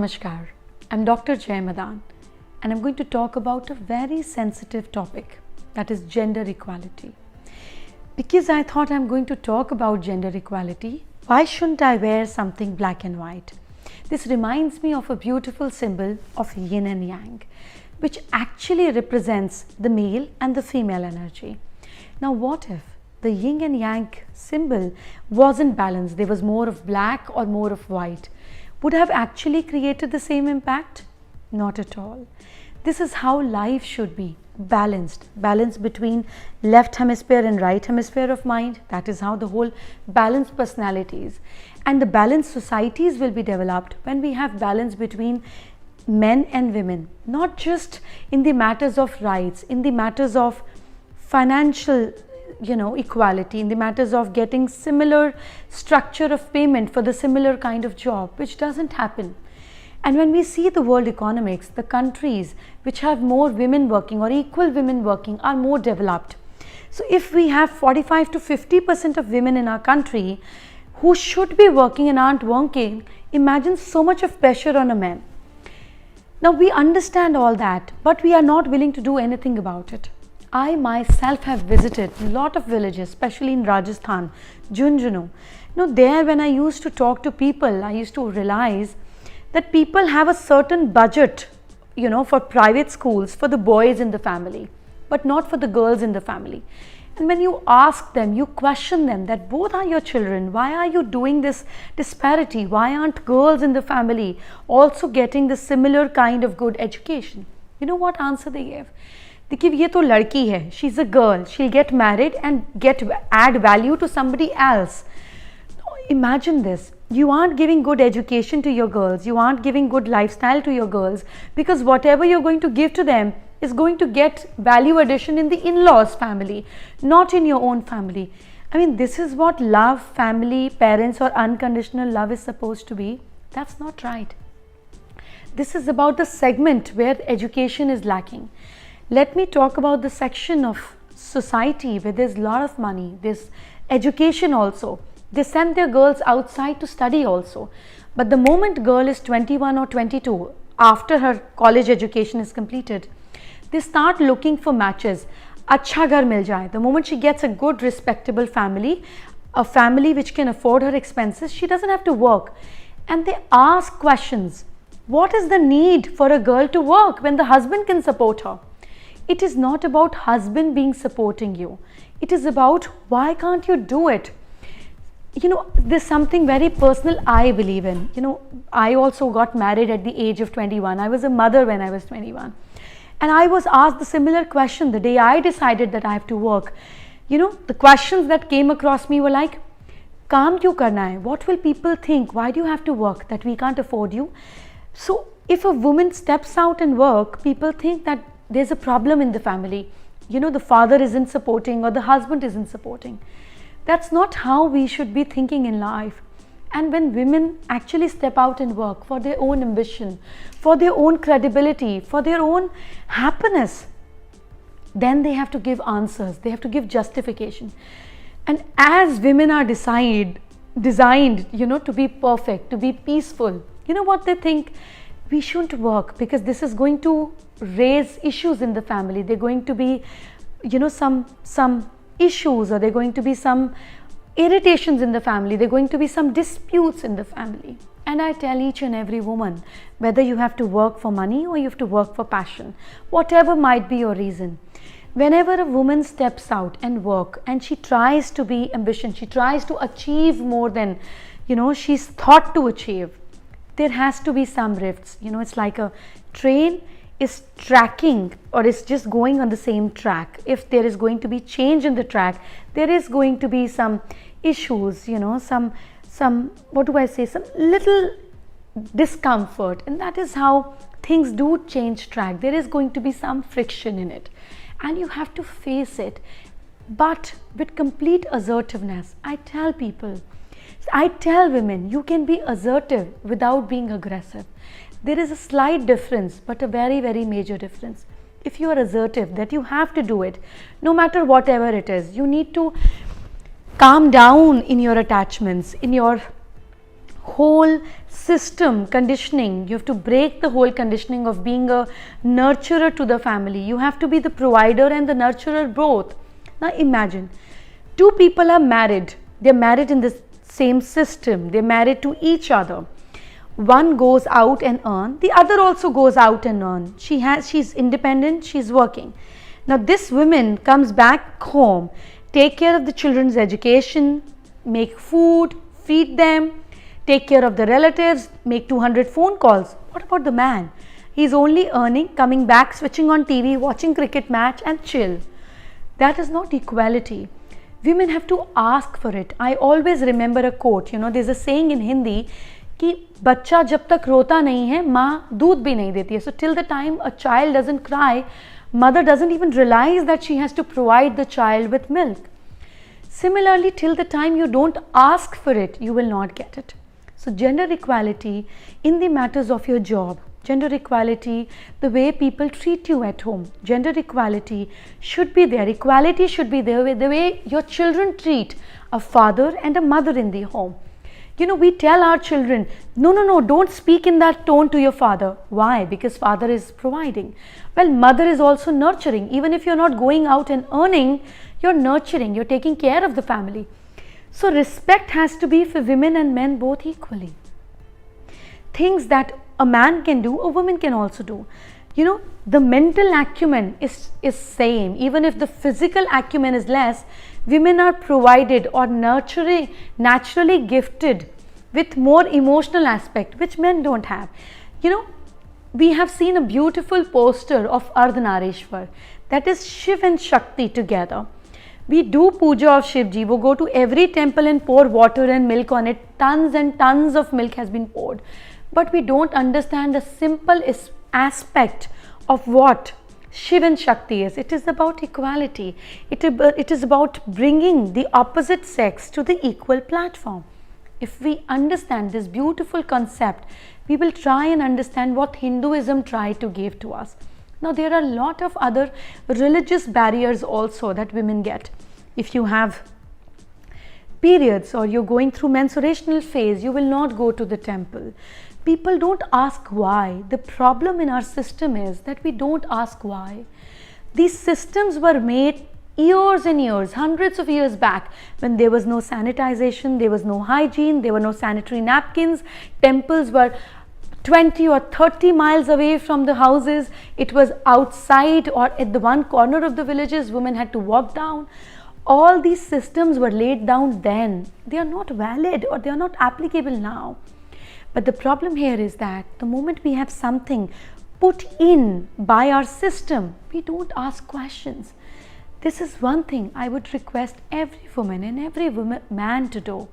Namaskar, I'm Dr. Jai Madaan and I'm going to talk about a very sensitive topic, that is gender equality. Because I thought I'm going to talk about gender equality, why shouldn't I wear something black and white? This reminds me of a beautiful symbol of yin and yang, which actually represents the male and the female energy. Now what if the yin and yang symbol wasn't balanced, there was more of black or more of white? Would have actually created the same impact? Not at all. This is how life should be, balanced between left hemisphere and right hemisphere of mind. That is how the whole balanced personalities and the balanced societies will be developed when we have balance between men and women, not just in the matters of rights, in the matters of financial equality, in the matters of getting similar structure of payment for the similar kind of job, which doesn't happen. And when we see the world economics, the countries which have more women working or equal women working are more developed. So if we have 45 to 50% of women in our country who should be working and aren't working, imagine so much of pressure on a man. Now we understand all that, but we are not willing to do anything about it. I myself have visited a lot of villages, especially in Rajasthan, Jhunjhunu. There when I used to talk to people, I used to realize that people have a certain budget, for private schools for the boys in the family, but not for the girls in the family. And when you ask them, you question them that both are your children, why are you doing this disparity? Why aren't girls in the family also getting the similar kind of good education? You know what answer they gave? देखिए ये तो लड़की है, she's a girl, she'll get married and add value to somebody else. Imagine this, you aren't giving good education to your girls, you aren't giving good lifestyle to your girls, because whatever you're going to give to them is going to get value addition in the in-laws family, not in your own family. I mean, this is what love, family, parents or unconditional love is supposed to be. That's not right. This is about the segment where education is lacking. Let me talk about the section of society where there's a lot of money, there's education also. They send their girls outside to study also. But the moment girl is 21 or 22, after her college education is completed, they start looking for matches. Acha ghar mil jaye. The moment she gets a good respectable family, a family which can afford her expenses, she doesn't have to work. And they ask questions. What is the need for a girl to work when the husband can support her? It is not about husband being supporting you. It is about why can't you do it? There's something very personal I believe in. I also got married at the age of 21. I was a mother when I was 21. And I was asked the similar question the day I decided that I have to work. The questions that came across me were like, काम क्यों करना है? What will people think? Why do you have to work? That we can't afford you? So if a woman steps out and work, people think that there's a problem in the family. The father isn't supporting or the husband isn't supporting. That's not how we should be thinking in life. And when women actually step out and work for their own ambition, for their own credibility, for their own happiness, then they have to give answers, they have to give justification. And as women are designed, to be perfect, to be peaceful, what they think? We shouldn't work because this is going to raise issues in the family. They're going to be, some issues, or they're going to be some irritations in the family. They're going to be some disputes in the family. And I tell each and every woman, whether you have to work for money or you have to work for passion, whatever might be your reason, whenever a woman steps out and work and she tries to be ambitious, she tries to achieve more than, she's thought to achieve, there has to be some rifts. It's like a train is tracking or is just going on the same track. If there is going to be change in the track, there is going to be some issues, some little discomfort, and that is how things do change track. There is going to be some friction in it and you have to face it, but with complete assertiveness. I tell women, you can be assertive without being aggressive. There is a slight difference, but a very, very major difference. If you are assertive that you have to do it, no matter whatever it is, you need to calm down in your attachments, in your whole system conditioning. You have to break the whole conditioning of being a nurturer to the family. You have to be the provider and the nurturer both. Now imagine, two people are married. They're married in the same system. They're married to each other. One goes out and earn, the other also goes out and earn. She's independent, she's working. Now this woman comes back home, take care of the children's education, make food, feed them, take care of the relatives, make 200 phone calls. What about the man? He's only earning, coming back, switching on TV, watching cricket match and chill. That is not equality. Women have to ask for it. I always remember a quote, there's a saying in Hindi कि बच्चा जब तक रोता नहीं है माँ दूध भी नहीं देती है. So till the time a child doesn't cry, mother doesn't even realize that she has to provide the child with milk. Similarly, till the time you don't ask for it, you will not get it. So gender equality in the matters of your job, gender equality, the way people treat you at home, gender equality should be there. Equality should be there with the way your children treat a father and a mother in the home. We tell our children, no, don't speak in that tone to your father. Why? Because father is providing. Well, mother is also nurturing. Even if you're not going out and earning, you're nurturing, you're taking care of the family. So respect has to be for women and men both equally. Things that a man can do, a woman can also do. The mental acumen is same. Even if the physical acumen is less, women are provided or naturally gifted with more emotional aspect, which men don't have. We have seen a beautiful poster of Ardhanarishwar, that is Shiv and Shakti together. We do puja of Shivji. We go to every temple and pour water and milk on it. Tons and tons of milk has been poured. But we don't understand the simple aspect of what Shiv and Shakti is. It is about equality. It is about bringing the opposite sex to the equal platform. If we understand this beautiful concept, we will try and understand what Hinduism tried to give to us. Now there are a lot of other religious barriers also that women get. If you have periods or you're going through menstruational phase, you will not go to the temple. People don't ask why. The problem in our system is that we don't ask why. These systems were made years and years, hundreds of years back, when there was no sanitization, there was no hygiene, there were no sanitary napkins. Temples were 20 or 30 miles away from the houses. It was outside or at the one corner of the villages. Women had to walk down. All these systems were laid down then. They are not valid or they are not applicable now. But the problem here is that the moment we have something put in by our system, we don't ask questions. This is one thing I would request every woman and every man to do.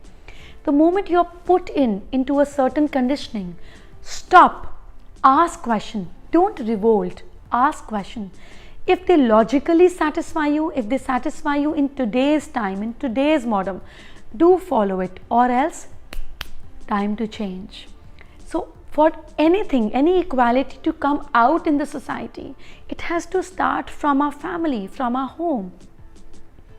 The moment you're put into a certain conditioning, stop, ask question, don't revolt, ask question. If they logically satisfy you, if they satisfy you in today's time, in today's modern, do follow it, or else time to change. So for anything, any equality to come out in the society, it has to start from our family, from our home.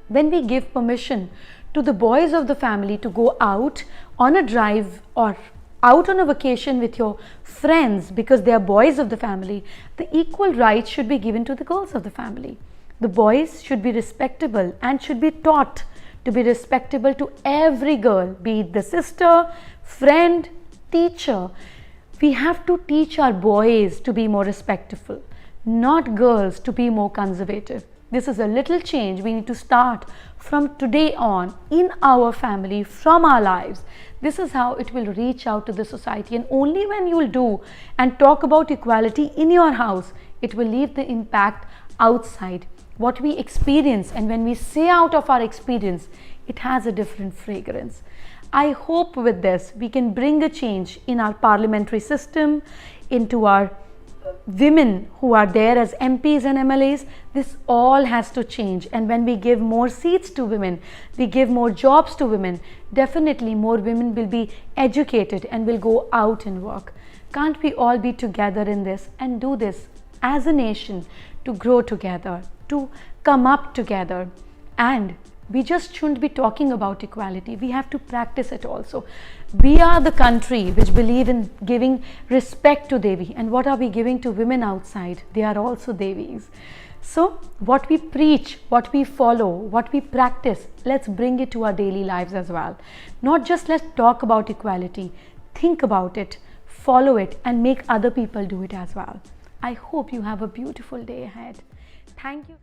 When we give permission to the boys of the family to go out on a drive or out on a vacation with your friends because they are boys of the family, the equal rights should be given to the girls of the family. The boys should be respectable and should be taught to be respectable to every girl, be it the sister, friend, teacher. We have to teach our boys to be more respectful, not girls to be more conservative. This is a little change we need to start from today on in our family, from our lives. This is how it will reach out to the society, and only when you will do and talk about equality in your house, it will leave the impact outside. What we experience, and when we say out of our experience, it has a different fragrance. I hope with this we can bring a change in our parliamentary system, into our women who are there as MPs and MLAs. This all has to change, and when we give more seats to women, we give more jobs to women, definitely more women will be educated and will go out and work. Can't we all be together in this and do this as a nation, to grow together, to come up together, and We just shouldn't be talking about equality. We have to practice it also. We are the country which believe in giving respect to Devi. And what are we giving to women outside? They are also Devis. So what we preach, what we follow, what we practice, let's bring it to our daily lives as well. Not just let's talk about equality. Think about it, follow it, and make other people do it as well. I hope you have a beautiful day ahead. Thank you.